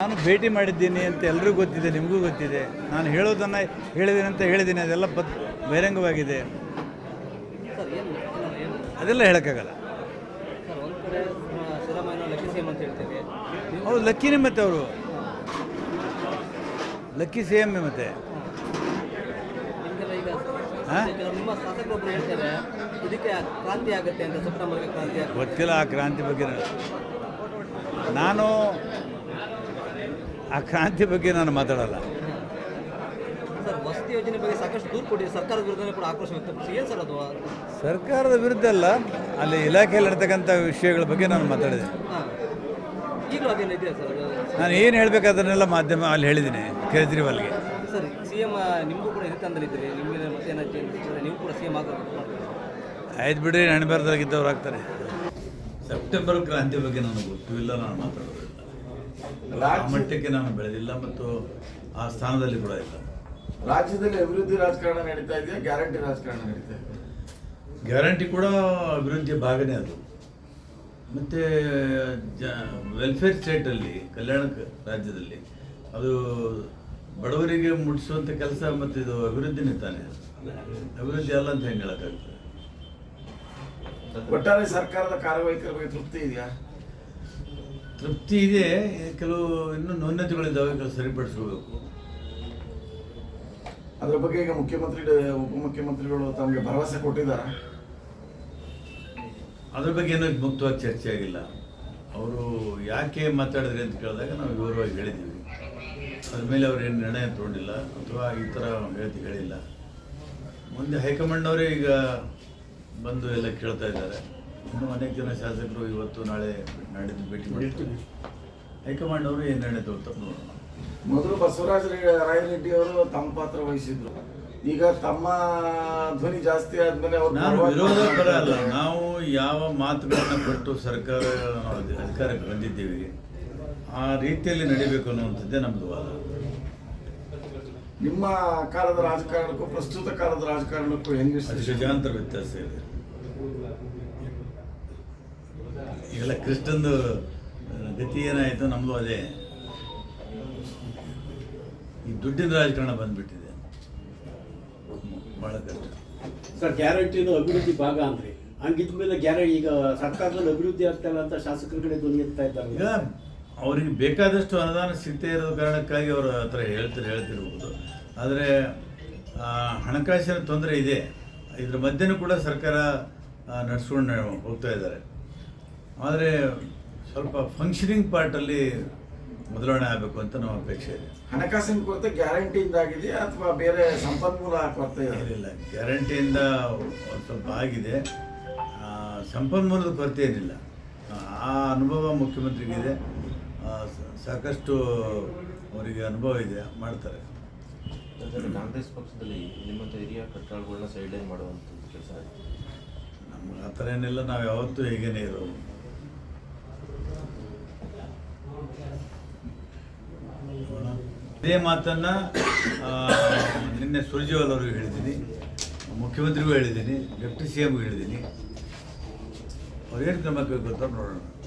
ನಾನು ಭೇಟಿ ಮಾಡಿದ್ದೀನಿ ಅಂತ ಎಲ್ಲರಿಗೂ ಗೊತ್ತಿದೆ, ನಿಮಗೂ ಗೊತ್ತಿದೆ. ನಾನು ಹೇಳೋದನ್ನು ಹೇಳಿದ್ದೀನಿ ಅಂತ ಹೇಳಿದ್ದೀನಿ, ಅದೆಲ್ಲ ಬಹಿರಂಗವಾಗಿದೆ. ಅದೆಲ್ಲ ಹೇಳೋಕ್ಕಾಗಲ್ಲ. ಹೌದು, ಲಕ್ಕಿನೇ ಮತ್ತೆ ಅವರು ಲಕ್ಕಿ ಸಿ ಎಮ್ ಮತ್ತೆ. ಗೊತ್ತಿಲ್ಲ ಆ ಕ್ರಾಂತಿ ಬಗ್ಗೆ. ಆ ಕ್ರಾಂತಿ ಬಗ್ಗೆ ನಾನು ಮಾತಾಡಲ್ಲ. ವಸತಿ ಯೋಜನೆ ಬಗ್ಗೆ ಸಾಕಷ್ಟು ದೂರು ಕೊಟ್ಟಿದೆ, ಸರ್ಕಾರದ ವಿರುದ್ಧ ಕೂಡ ಆಕ್ರೋಶ ವ್ಯಕ್ತಪಡಿಸಿ. ಏನು ಸರ್ ಅದು? ಸರ್ಕಾರದ ವಿರುದ್ಧ ಅಲ್ಲ, ಅಲ್ಲಿ ಇಲಾಖೆಯಲ್ಲಿ ನಡೀತಕ್ಕಂಥ ವಿಷಯಗಳ ಬಗ್ಗೆ ನಾನು ಮಾತಾಡಿದೆ. ಈಗಲೂ ಅದೇನು ಇದೆಯಾ ಸರ್? ನಾನು ಏನು ಹೇಳಬೇಕಾದನ್ನೆಲ್ಲ ಮಾಧ್ಯಮ ಅಲ್ಲಿ ಹೇಳಿದ್ದೀನಿ ಕೇಜ್ರಿವಾಲ್ಗೆ. ಸರ್, ಸಿ ಎಮ್ ನಿಮಗೂ ಕೂಡ ಇದು ತಂದಲ್ಲಿದ್ದೀರಿ, ನಿಮಗೆ ಮತ್ತೆ ಏನಾಯ್ತು, ನೀವು ಕೂಡ ಸಿ ಎಮ್ ಆಗಬೇಕು. ಆಯ್ತು ಬಿಡ್ರಿ, ಹಣೆಬರದಾಗಿದ್ದವ್ರು ಆಗ್ತಾರೆ. ಸೆಪ್ಟೆಂಬರ್ ಕ್ರಾಂತಿ ಬಗ್ಗೆ ನನಗೆ ಗೊತ್ತೂ ಇಲ್ಲ, ನಾನು ಮಾತಾಡೋದಿಲ್ಲ. ಆ ಮಟ್ಟಕ್ಕೆ ನಾನು ಬೆಳೆದಿಲ್ಲ ಮತ್ತು ಆ ಸ್ಥಾನದಲ್ಲಿ ಕೂಡ ಇಲ್ಲ. ರಾಜ್ಯದಲ್ಲಿ ಅಭಿವೃದ್ಧಿ ರಾಜಕಾರಣ ನಡೀತಾ ಇದೆಯಾ, ಗ್ಯಾರಂಟಿ ರಾಜಕಾರಣ ನಡೀತಾ ಇದೆ? ಗ್ಯಾರಂಟಿ ಕೂಡ ಅಭಿವೃದ್ಧಿಯ ಭಾಗನೇ ಅದು. ಮತ್ತು ವೆಲ್ಫೇರ್ ಸ್ಟೇಟಲ್ಲಿ, ಕಲ್ಯಾಣ ರಾಜ್ಯದಲ್ಲಿ ಅದು ಬಡವರಿಗೆ ಮುಟ್ಟಿಸುವಂಥ ಕೆಲಸ, ಮತ್ತು ಇದು ಅಭಿವೃದ್ಧಿನೇ ತಾನೇ. ಅಭಿವೃದ್ಧಿ ಅಲ್ಲ ಅಂತ ಹೆಂಗೆ ಹೇಳೋಕ್ಕಾಗ್ತದೆ? ಒಟ್ಟಾರೆ ಸರ್ಕಾರದ ಕಾರ್ಯವೈಖರಿ ಬಗ್ಗೆ ತೃಪ್ತಿ ಇದೆಯಾ? ತೃಪ್ತಿ ಇದೆ. ಕೆಲವು ಇನ್ನೂ ನ್ಯೂನತೆಗಳಿದ್ದಾವೆ, ಕೆಲವು ಸರಿಪಡಿಸ್ಕೋಬೇಕು. ಅದರ ಬಗ್ಗೆ ಈಗ ಮುಖ್ಯಮಂತ್ರಿ, ಉಪಮುಖ್ಯಮಂತ್ರಿಗಳು ತಮಗೆ ಭರವಸೆ ಕೊಟ್ಟಿದ್ದಾರೆ? ಅದ್ರ ಬಗ್ಗೆ ಏನೋ ಮುಕ್ತವಾಗಿ ಚರ್ಚೆ ಆಗಿಲ್ಲ. ಅವರು ಯಾಕೆ ಮಾತಾಡಿದ್ರಿ ಅಂತ ಕೇಳಿದಾಗ ನಾವು ವಿವರವಾಗಿ ಹೇಳಿದ್ದೀವಿ. ಅದ್ರ ಮೇಲೆ ಅವ್ರು ಏನು ನಿರ್ಣಯ ತೊಗೊಂಡಿಲ್ಲ ಅಥವಾ ಈ ಥರ ಹೇಳಿಲ್ಲ. ಮುಂದೆ ಹೈಕಮಾಂಡ್ನವರೇ ಈಗ ಬಂದು ಎಲ್ಲ ಕೇಳ್ತಾ ಇದ್ದಾರೆ. ಇನ್ನೂ ಅನೇಕ ಜನ ಶಾಸಕರು ಇವತ್ತು ನಾಳೆ ನಾಡಿದ್ದು ಭೇಟಿ ಮಾಡ್ತಾರೆ. ಹೈಕಮಾಂಡ್ನವರು ಏನು ನಿರ್ಣಯ ತಗೊಳ್ತಾರೆ ನೋಡೋಣ. ಮೊದಲು ಬಸವರಾಜ ರಾಯರೆಡ್ಡಿ ಅವರು ತಮ್ಮ ಪಾತ್ರ ವಹಿಸಿದ್ರು, ಈಗ ತಮ್ಮ ಧ್ವನಿ ಜಾಸ್ತಿ ಆದ್ಮೇಲೆ ನಾನು ವಿರೋಧ ಬರಲ್ಲ. ನಾವು ಯಾವ ಮಾತುಗಳನ್ನು ಕೊಟ್ಟು ಸರ್ಕಾರ ಅಧಿಕಾರಕ್ಕೆ ಬಂದಿದ್ದೀವಿ ಆ ರೀತಿಯಲ್ಲಿ ನಡೀಬೇಕು ಅನ್ನುವಂಥದ್ದೇ ನಮ್ಮದು ವಾದ. ನಿಮ್ಮ ಕಾಲದ ರಾಜಕಾರಣಕ್ಕೂ ಪ್ರಸ್ತುತ ಕಾಲದ ರಾಜಕಾರಣಕ್ಕೂ ಹೆಂಗೆ ಗಜಾಂತರ ವ್ಯತ್ಯಾಸ ಇದೆ. ಈಗೆಲ್ಲ ಕೃಷ್ಣಂದು ಗತಿ ಏನಾಯಿತು, ನಮ್ಮದು ಅದೇ. ಈ ದುಡ್ಡಿನ ರಾಜಕಾರಣ ಬಂದ್ಬಿಟ್ಟಿದೆ, ಭಾಳ ಕಷ್ಟ. ಸರ್, ಗ್ಯಾರಂಟಿನೂ ಅಭಿವೃದ್ಧಿ ಭಾಗ ಅಂದ್ರೆ ಹಂಗಿದ್ಮೇಲೆ ಗ್ಯಾರಂಟಿ ಈಗ ಸರ್ಕಾರದಲ್ಲಿ ಅಭಿವೃದ್ಧಿ ಆಗ್ತಾಯಿಲ್ಲ ಅಂತ ಶಾಸಕರ ಕಡೆ ಧ್ವನಿ ಎತ್ತಾ ಇದ್ದಾರೆ. ಈಗ ಅವರಿಗೆ ಬೇಕಾದಷ್ಟು ಅನುದಾನ ಸಿಗ್ತಾ ಇರೋ ಕಾರಣಕ್ಕಾಗಿ ಅವರು ಆ ಥರ ಹೇಳ್ತಿರ್ಬೋದು. ಆದರೆ ಹಣಕಾಸಿನ ತೊಂದರೆ ಇದೆ. ಇದ್ರ ಮಧ್ಯೆನೂ ಕೂಡ ಸರ್ಕಾರ ನಡೆಸ್ಕೊಂಡು ಹೋಗ್ತಾ ಇದ್ದಾರೆ. ಆದರೆ ಸ್ವಲ್ಪ ಫಂಕ್ಷನಿಂಗ್ ಪಾರ್ಟಲ್ಲಿ ಬದಲಾವಣೆ ಆಗಬೇಕು ಅಂತ ನಮ್ಮ ಅಪೇಕ್ಷೆ ಇದೆ. ಹಣಕಾಸಿನ ಕೊರತೆ ಗ್ಯಾರಂಟಿಯಿಂದ ಆಗಿದೆಯಾ ಅಥವಾ ಬೇರೆ ಸಂಪನ್ಮೂಲ ಕೊರತೆ? ಇಲ್ಲ, ಗ್ಯಾರಂಟಿಯಿಂದ ಒಂದು ಸ್ವಲ್ಪ ಆಗಿದೆ. ಸಂಪನ್ಮೂಲದ ಕೊರತೆ ಏನಿಲ್ಲ. ಆ ಅನುಭವ ಮುಖ್ಯಮಂತ್ರಿಗಿದೆ, ಸಾಕಷ್ಟು ಅವರಿಗೆ ಅನುಭವ ಇದೆ, ಮಾಡ್ತಾರೆ. ಕಾಂಗ್ರೆಸ್ ಪಕ್ಷದಲ್ಲಿ ನಿಮ್ಮಂಥ ಹಿರಿಯ ಕಟ್ಟಾಳುಗಳನ್ನ ಸೈಡ್ಲೈನ್ ಮಾಡುವಂಥದ್ದು ಕೆಲಸ ಆಯಿತು. ನಮ್ಗೆ ಆ ಥರ ಏನಿಲ್ಲ, ನಾವು ಯಾವತ್ತೂ ಹೀಗೇನೇ ಇರೋದು. ಇದೇ ಮಾತನ್ನು ನಿನ್ನೆ ಸುರ್ಜೇವಾಲ ಅವರಿಗೆ ಹೇಳಿದ್ದೀನಿ, ಮುಖ್ಯಮಂತ್ರಿಗೂ ಹೇಳಿದ್ದೀನಿ, ಡೆಪ್ಟಿ ಸಿ ಎಮ್ಗೂ ಹೇಳಿದ್ದೀನಿ. ಅವ್ರು ಏನು ಕ್ರಮ ಕೈಗೊಳ್ತಾರೆ ನೋಡೋಣ.